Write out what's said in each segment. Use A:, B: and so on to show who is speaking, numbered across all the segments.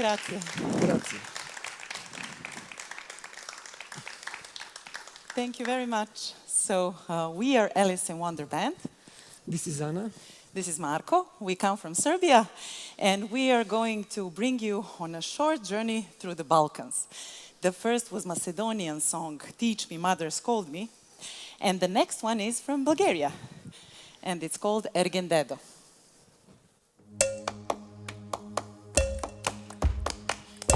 A: Grazie.
B: Grazie.
A: Thank you very much. So we are Alice in Wonder Band.
B: This is Anna.
A: This is Marko. We come from Serbia, and we are going to bring you on a short journey through the Balkans. The first was Macedonian song, Teach Me, Mother Scold Me. And the next one is from Bulgaria, and it's called Ergen Dedo.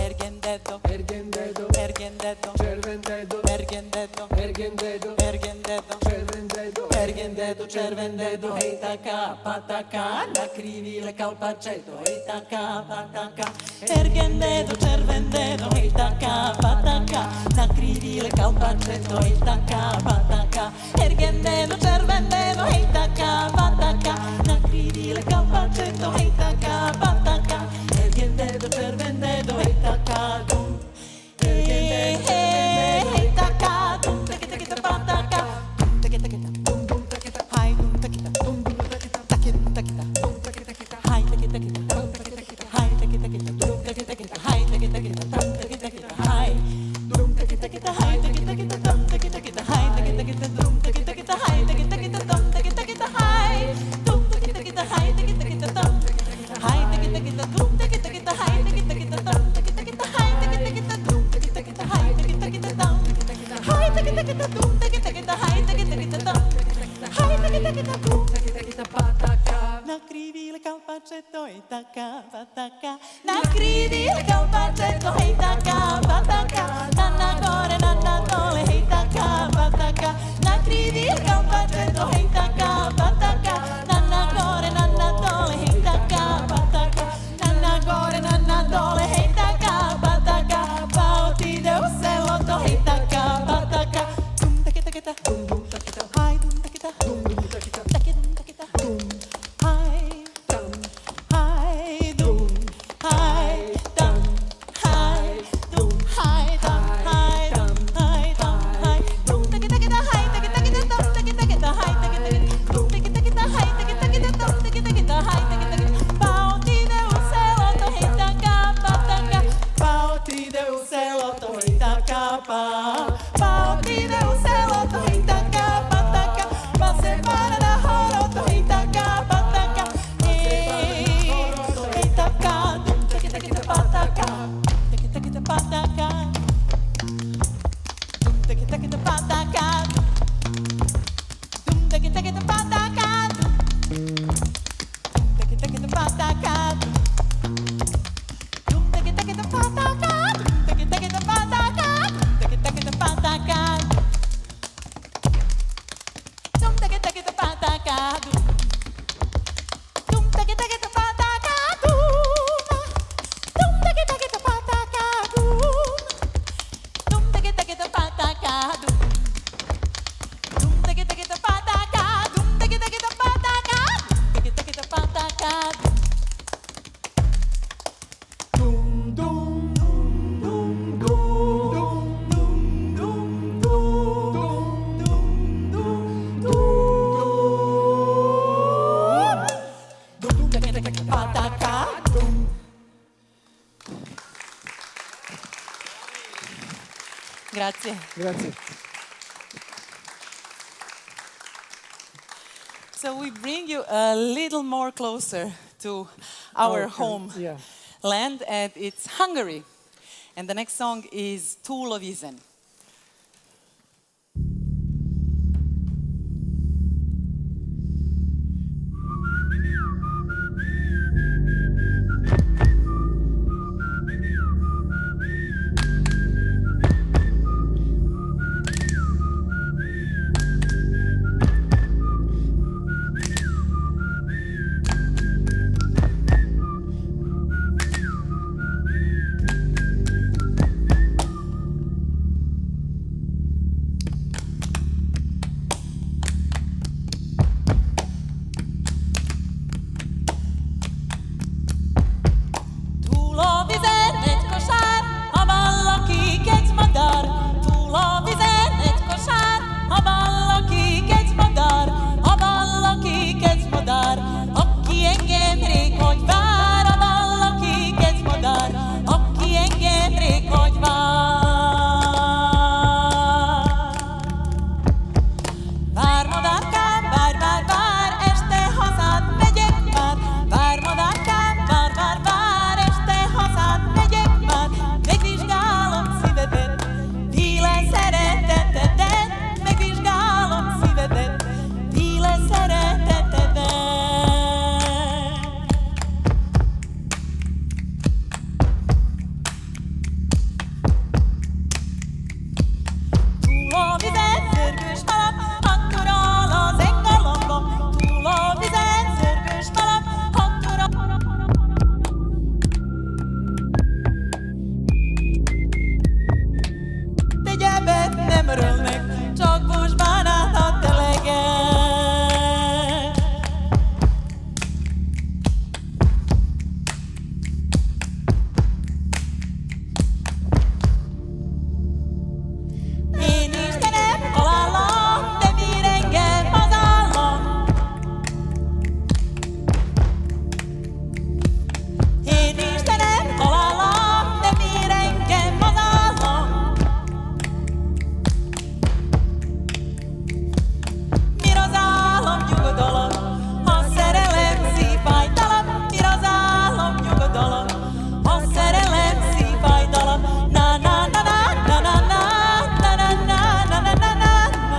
A: Ergen Dedo,
B: Ergen dedo,
A: Ergen Dedo,
B: cerven dedo,
A: Ergen Dedo,
B: ergen dedo,
A: Ergen Dedo,
B: cerven dedo,
A: Ergen Dedo, Cerven Dedo, hej taka, pataka, na krivile kao parčeto, hej taka, pataka. Ergen Dedo, Cerven Dedo, hej taka, pataka, na krivile kao parčeto, hej taka, pataka. Ergen Dedo, Cerven Dedo, hej taka, pataka, na krivile kao parčeto, hej taka, pataka. Ergen Dedo, Cerven Dedo, hej taka, dum. Ergen Dedo, Cerven Dedo, hej taka, dum, taka, taka, taka, pataka. Taka, taka, taka. Hai dum takita dum dum takita takita takita dum takita takita hai takita takita dum takita takita hai takita takita dum takita takita hai takita takita dum takita takita hai dum takita takita hai takita takita dum takita takita hai takita takita dum takita takita hai takita takita dum takita takita hai dum takita takita hai takita takita dum hai takita takita dum takita takita hai takita takita dum takita takita hai takita takita dum takita takita hai takita takita dum hai takita takita dum takita takita hai takita takita dum hai takita takita dum takita takita pataka na krivile kao parčeto i taka pataka na krivile kao parčeto hej taka pataka na gore na dole hej taka pataka na krivile kao parčeto hej taka pataka na gore na dole hej taka pataka na gore na dole hej taka pataka pa otide u selo to hej taka pataka dum takita takita dum dum takita hai dum takita dum dum takita takita takita dum hai dum hai dum hai dum hai dum hai dum hai dum hai dum hai dum takita takita hai takita takita dum takita takita hai takita takita dum takita takita hai takita takita dum takita takita hai takita takita pa otide u selo to hej taka pataka pa otide u selo to hej taka pa otide u selo to hej taka pataka pa se para na horo to hej taka pataka hej taka dum takita takita pataka takita takita pataka dum takita takita pataka dum takita takita pataka dum takita takita pataka dum takita takita pataka dum takita takita pataka dum takita takita pataka dum takita takita pataka dum takita takita pataka dum takita takita pataka dum takita takita pataka dum takita takita pataka dum takita takita pataka takita takita pataka dum dum dum dum dum dum dum dum dum takita takita pataka dum. Grazie.
B: Grazie.
A: So we bring you a little more closer to our home
B: Yeah.
A: land, and it's Hungary. And the next song is Tool of Izen. nem örülnek, csak most bánálhat eleget. Én Istenem találom, de bír engem az állam. Én Istenem találom, de bír engem az állam. Mir az állam nyugodalom, ha szerelem szívfájdalom. Mir az állam nyugodalom, ha szerelem szívfájdalom. Na na na na na na na na na na na na na na.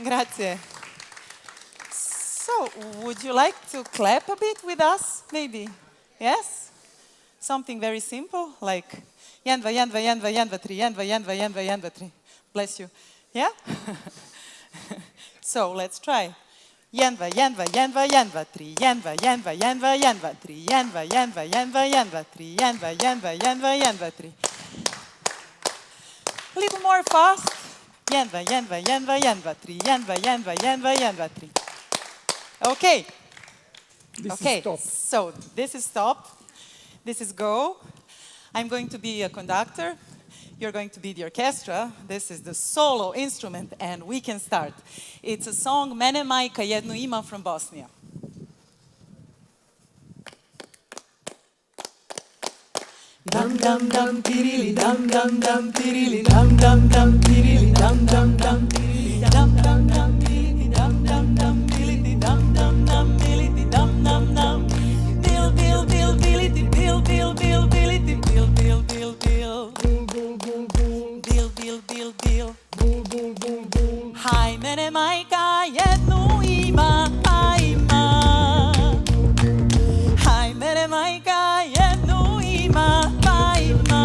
A: Grazie. So, would you like to clap a bit with us, maybe? Yes? Something very simple, like Jenva, Jenva, Jenva, Jenva, tri, Jenva, Jenva, Jenva, Jenva, tri. Bless you. Yeah? So, let's try. Jenva, Jenva, Jenva, Jenva, tri, Jenva, Jenva, Jenva, Jenva, tri, Jenva, Jenva, Jenva, Jenva, tri, Jenva, Jenva, Jenva, Jenva, tri. A little more fast. Jenva, Jenva, Jenva, Jenva, tri, Jenva, Jenva, Jenva, Jenva, tri. Okay.
B: This
A: Okay,
B: is stop.
A: so this is stop. This is go. I'm going to be a conductor. You're going to be the orchestra. This is the solo instrument, and we can start. It's a song Mene majka jednu ima from Bosnia. Dam dam dam tirili dam dam dam tirili dam dam dam tirili dam dam dam tirili dam dam dam tirili dam dam dam tirili dam dam dam tirili dam dam dam bil bil bil biliti bil bil bil biliti bil bil bil bil
B: Boom, boom, boom, boom.
A: bil bil bil bil.
B: Boom, boom, boom, boom.
A: Hai mene majka jednu ima, a ima. Hai mene majka jednu ima, a ima.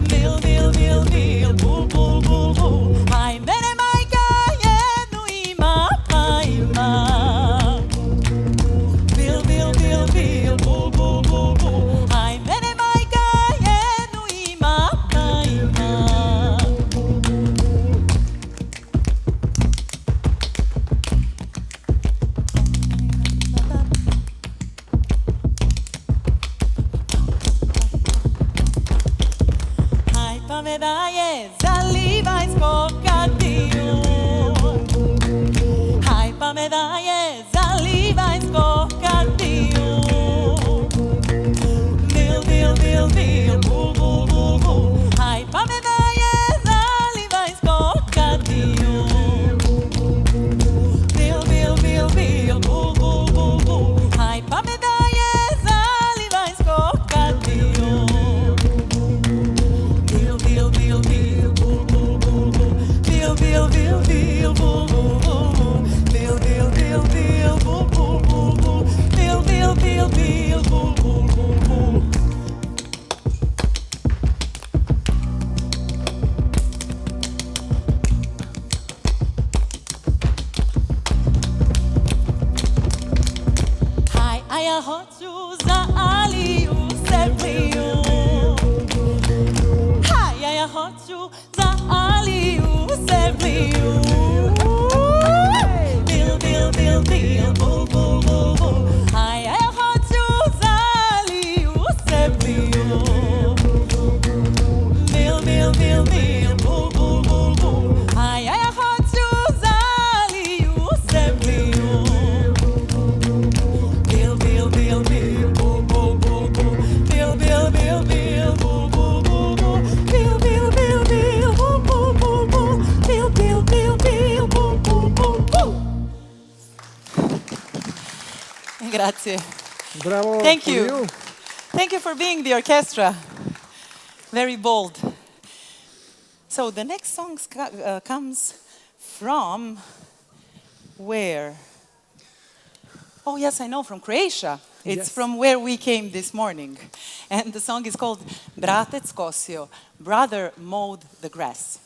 A: Bil, bil, bil, bil, bul, bul, bul, bul. Hai mene majka jednu ima, a ima. Bil, bil, bil, bil, bul, bul, bul, bul. Hai mene majka jednu ima, a ima. Hai pa me daje za livanjsko kadiju. Hai pa me daje za livanjsko kadiju. Bil, bil, bil, bil, bul, bul, bul, bul. Hai pa me daje za livanjsko kadiju. Bil, bil, bil, bil, bul, bul, bul, bul. Hai pa me daje za livanjsko kadiju. Bil, bil, bil, bil, bul, bul, bul, bul. Bil, bil, bil, bil, bul, bul, bul, bul. Bil, bil, bil, bil, bul, bul, bul, bul. Bil, bil, bil, bil, bul, bul, bul, bul. Hai, a ja hoću za Aliju Sepliju. Hai, a ja hoću za Aliju Sepliju. Bil, bil, bil, bil, bul, bul, bul, bul. Hai, a ja hoću za Aliju Sepliju. Bil, bil, bil, bil, bul, bul, bul, bul. Hai, a ja hoću za Aliju Sepliju. Bil, bil, bil, bil, bul, bul, bul, bul. Bil, bil, bil, bil, bul, bul, bul, bul. Bil, bil, bil, bil, bul, bul, bul, bul. Bil, bil, bil, bil, bul, bul, bul, bul. Grazie.
B: Bravo.
A: Thank
B: to
A: you. Thank you for being the orchestra. Very bold. So the next song comes from where? Oh, yes, I know, from Croatia. It's
B: Yes.
A: from where we came this morning. And the song is called Bratec Kosio, Brother Mowed the Grass.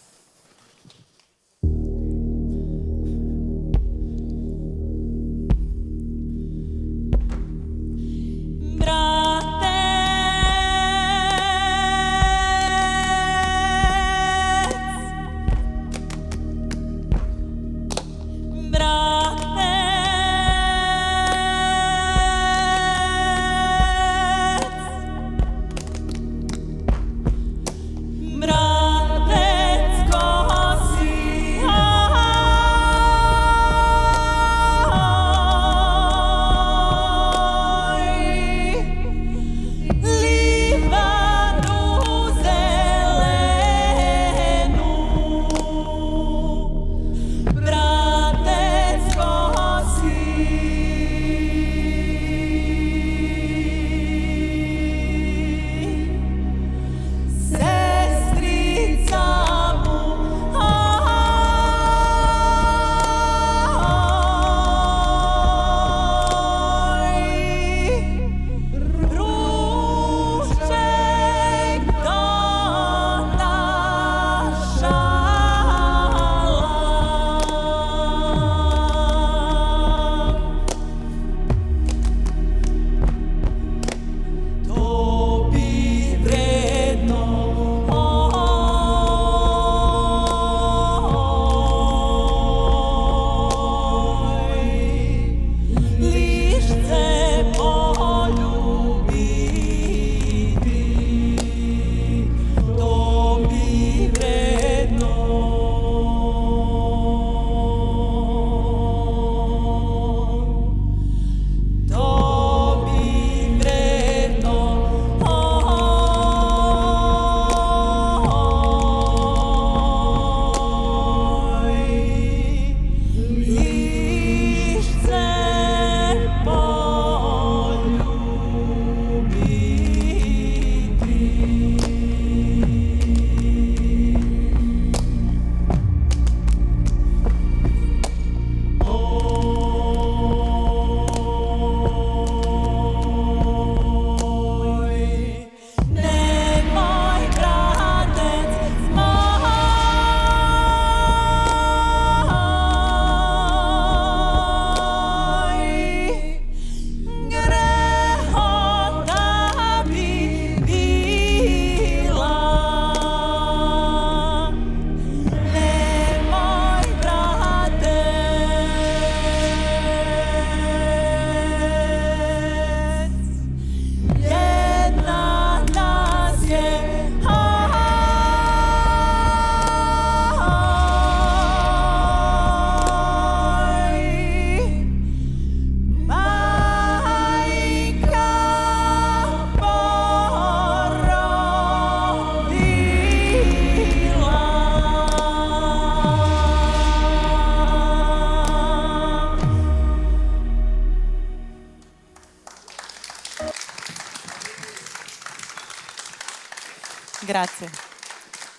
A: Grazie.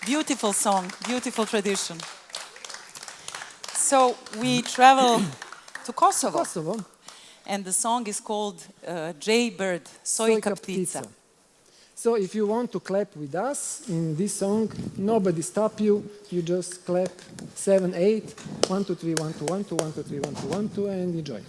A: Beautiful song, beautiful tradition. So we travel to Kosovo,
B: Kosovo.
A: and the song is called Jaybird, Sojka ptica.
B: So if you want to clap with us in this song, nobody stop you. You just clap 7, 8, 1, 2, 3, 1, 2, 1, 2, 1, 2, 3, 1, 2, 1, 2, and enjoy.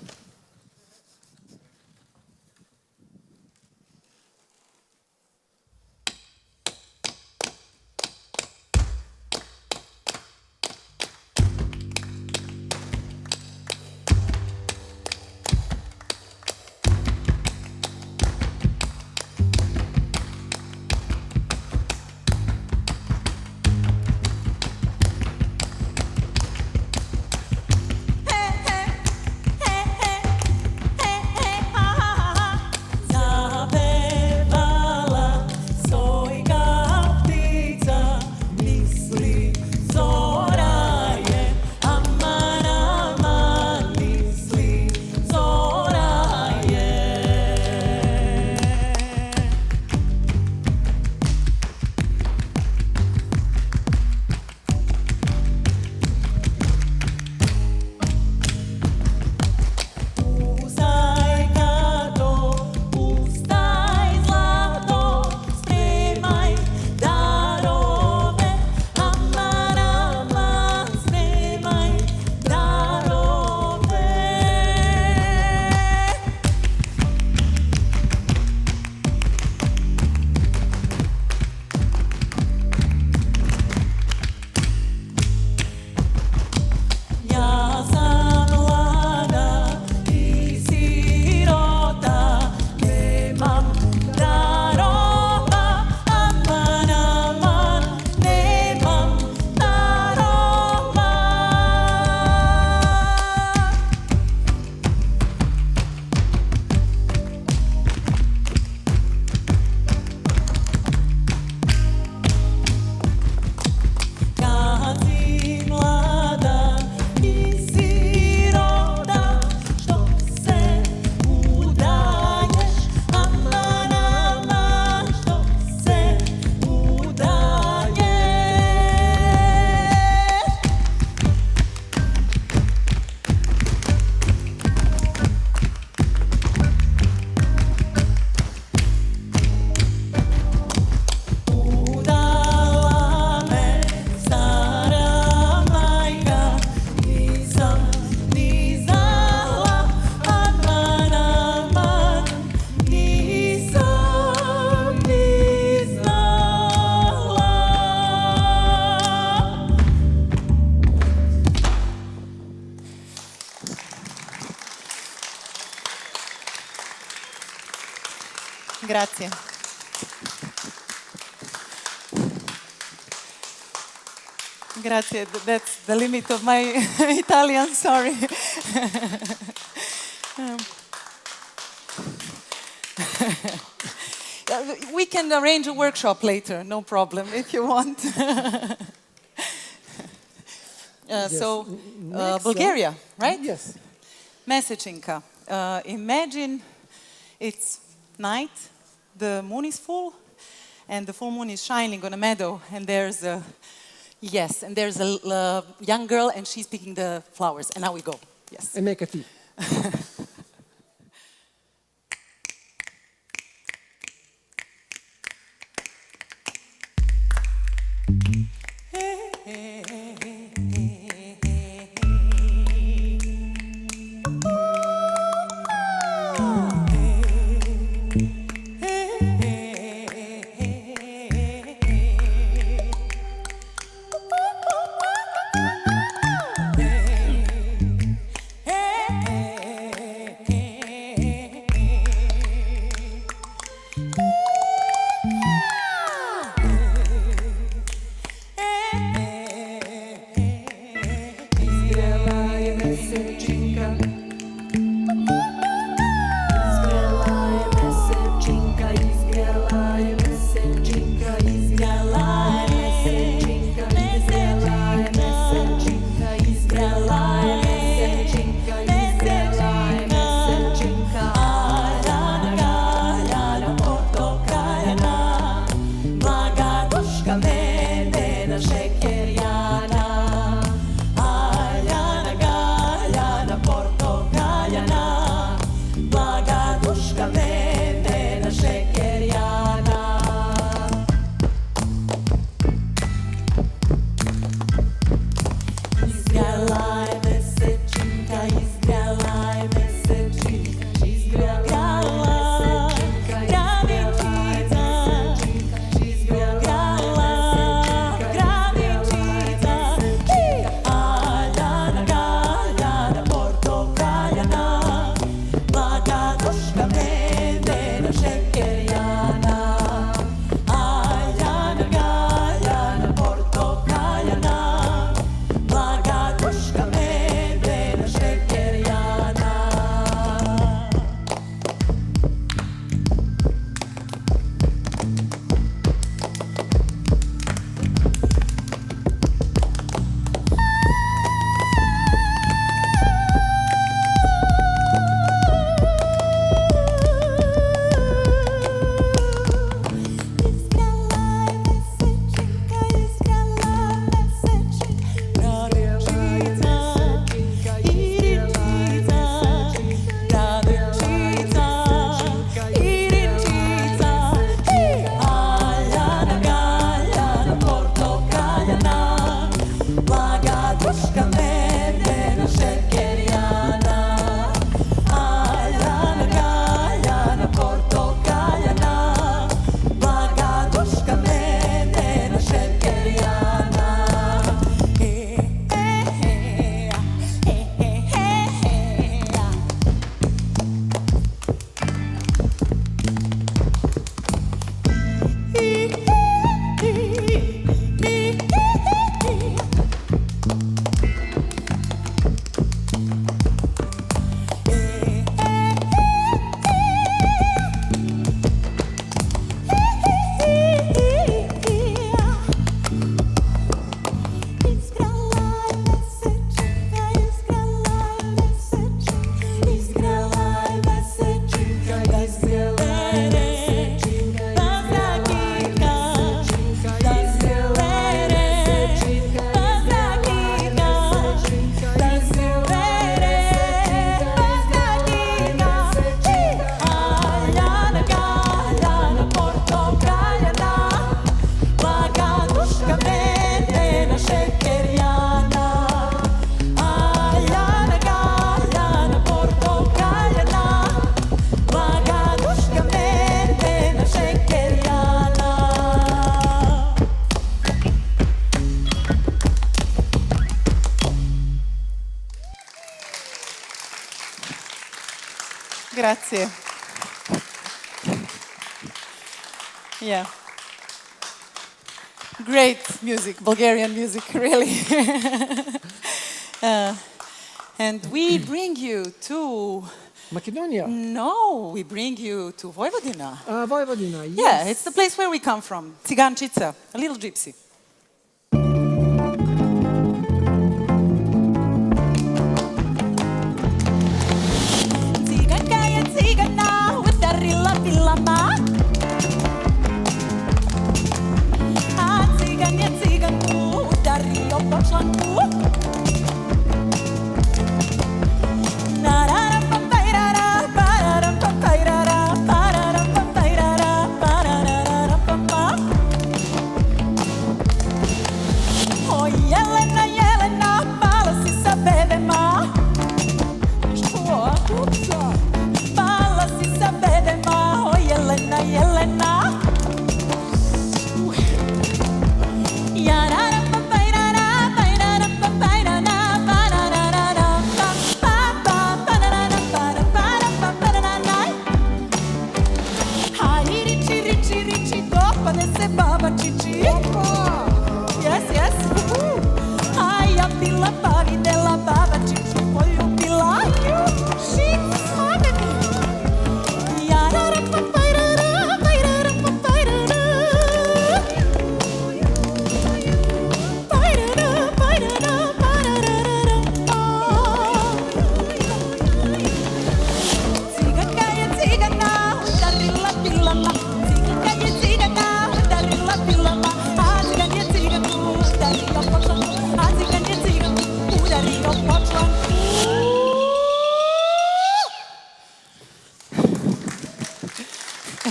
A: Zapevala sojka ptica, misli zora je, aman, aman, misli zora je. Ustaj kato, ustaj zlato, spremaj darove, aman, aman, spremaj darove. Ja sam mlada i sirota, nemam darova, aman, aman, nemam darova. Kad si mlada i sirota, što se udaješ, aman, aman, što se udaješ. Udala me stara majka, nisam ni znala, aman, aman, nisam ni znala. Grazie. Grazie, that's the limit of my Italian, sorry. We can arrange a workshop later, no problem, if you want. So,
B: Next
A: Bulgaria,
B: song.
A: right?
B: Yes.
A: Mesečinka. Imagine it's night, the moon is full, and the full moon is shining on a meadow, and there's a young girl, and she's picking the flowers. And now we go. Yes.
B: And make a tea.
A: Grazie. Yeah. Great music, Bulgarian music, really. And we bring you to...
B: Macedonia.
A: No, we bring you to Vojvodina.
B: Vojvodina, yes.
A: Yeah, it's the place where we come from. Cigančica, a little gypsy. Ciganka je cigana, udarila pilama. A cigan je ciganku udario po članku.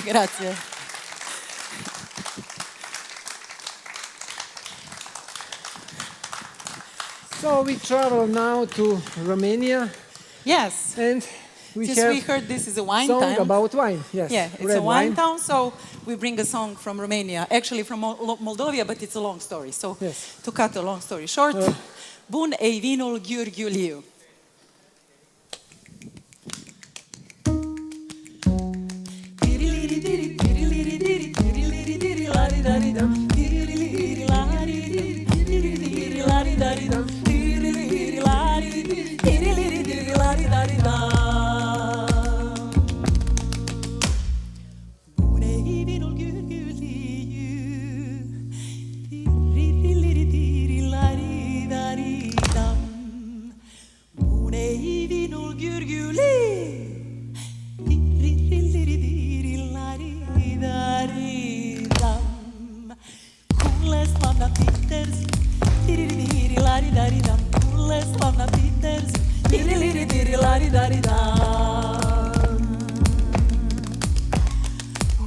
A: Grazie.
B: So we travel now to Romania,
A: Yes.
B: and we
A: Since
B: have
A: we heard this is a wine
B: song
A: time.
B: about wine. Yes,
A: Yeah, it's
B: red
A: a wine town, so we bring a song from Romania. Actually from Moldova, but it's a long story. So
B: Yes.
A: to cut a long story short, Bun e vinul Gheorghiuliu.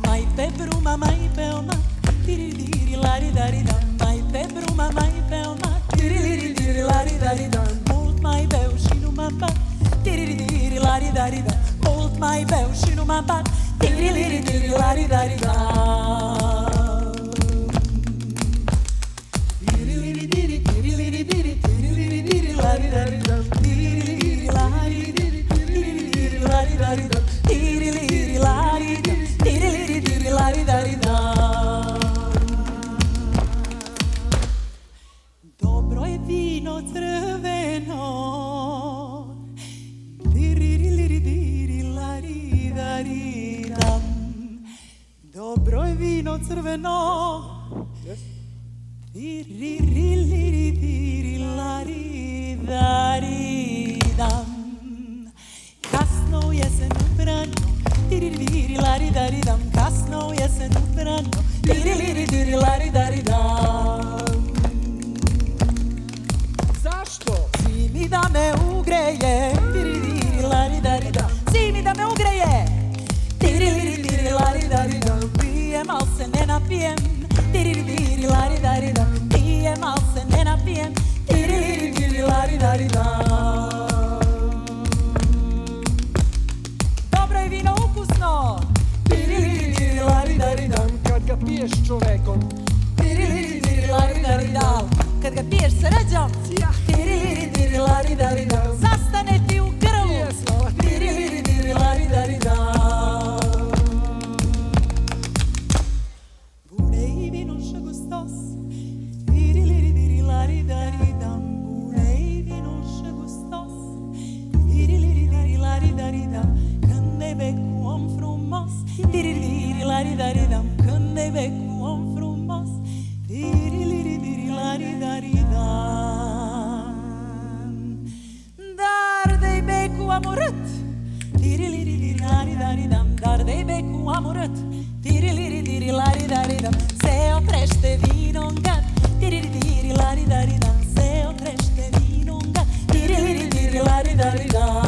A: Mai pe bruma, mai pe oma, tiri-liri-lari-dari-dam. Mai pe bruma, mai pe oma, tiri-liri-lari-dari-dam. Mult mai beau și nu mă bat, tiri-liri-lari-dari-dam. Mult mai beau și nu mă bat, tiri-liri-lari-dari-dam. Dobro je vino crveno, dobro je vino crveno, kasno u jesen ubrano, kasno u jesen ubrano,
B: Zašto?
A: Zimi da me ugreje, zimi da me ugreje, pijem, al se ne napijem, pijem, al se ne napijem, dobro je vino ukusno,
B: Kad ga piješ čovekom,
A: daridam, când ei bec cu om frumos, tirilirilaridaridan. Dar de-i bec cu amurât, tirilirilaridaridan, dar de-i bec cu amurât, tirilirilaridaridan, se oprește vino în gat, tirilirilaridaridan, se oprește vino în gat, tirilirilaridaridan.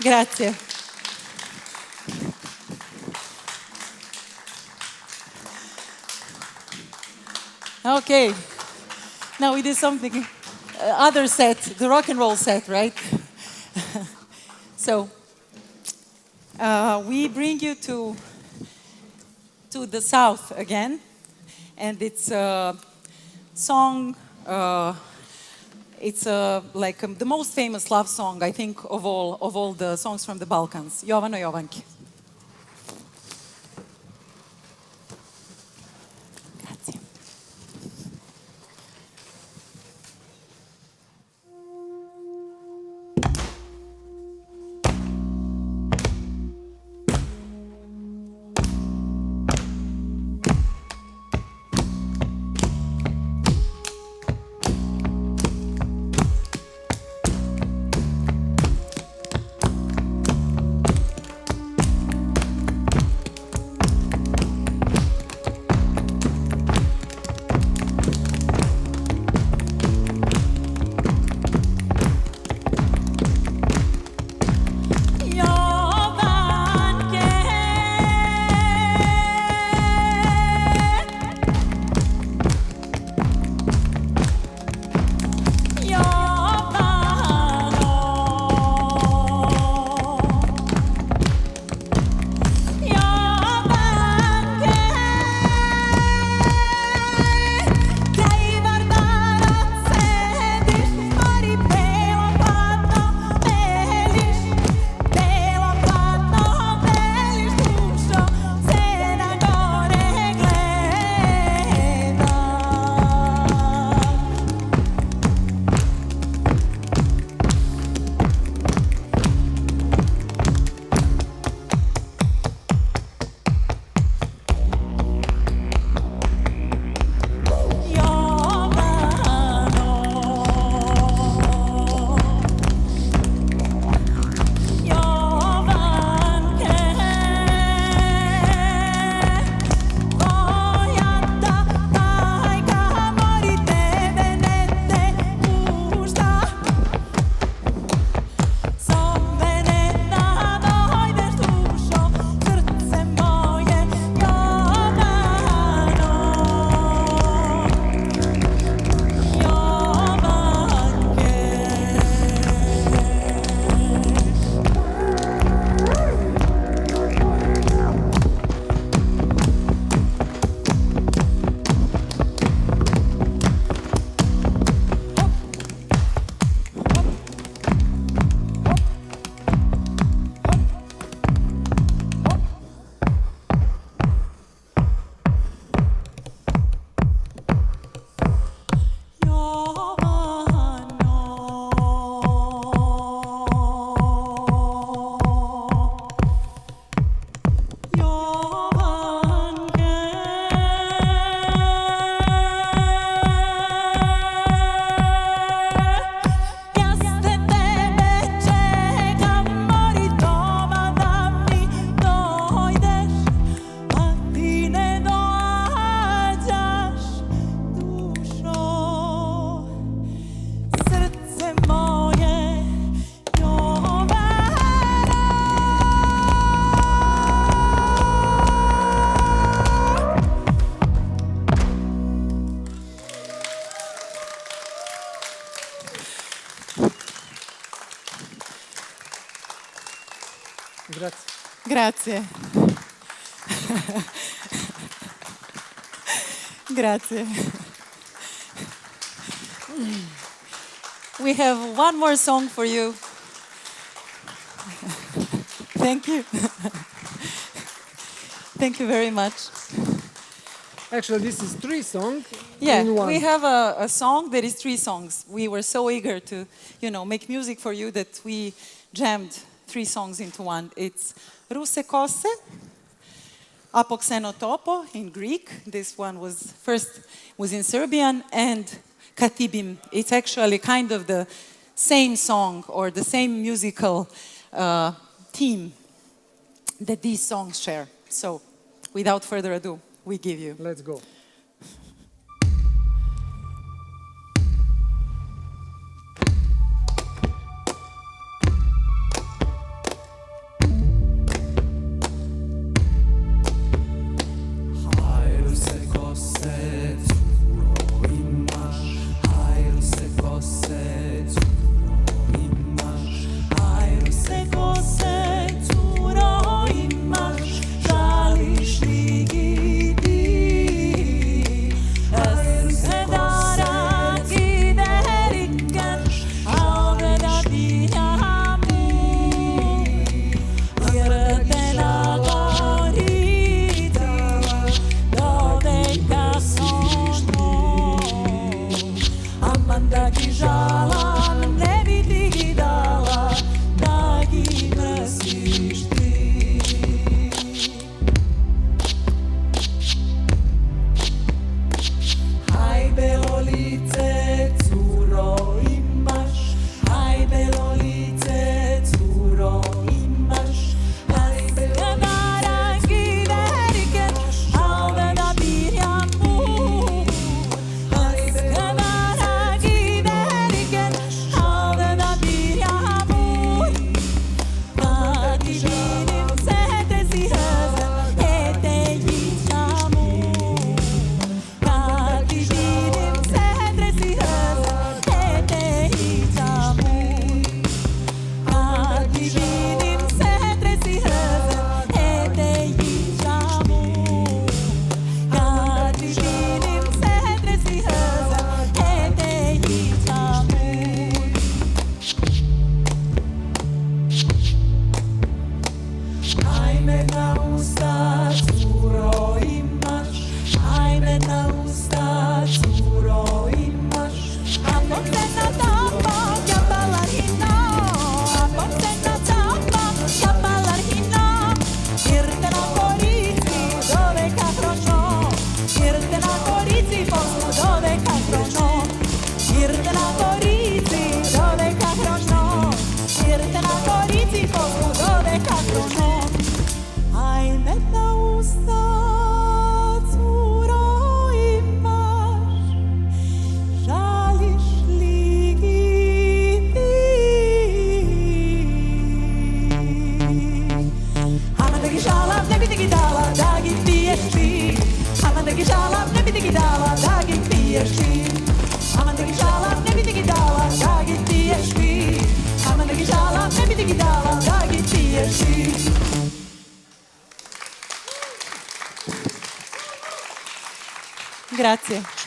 A: Grazie. Okay, now we do something, other set, the rock and roll set, right? So, we bring you to the south again, and it's a song. It's like the most famous love song, I think, of all the songs from the Balkans. Jovano Jovanki. Grazie.
B: Grazie.
A: Grazie. Grazie. We have one more song for you. Thank you. Thank you very much.
B: Actually, this is 3 songs
A: Yeah,
B: in one.
A: we have a song that is 3 songs. We were so eager to, make music for you that we jammed 3 songs into one. It's Ruse Kose, Apoxenotopo in Greek. This one was in Serbian, and Katibim. It's actually kind of the same song or the same musical theme that these songs share. So, without further ado, we give you.
B: Let's go.
A: Grazie.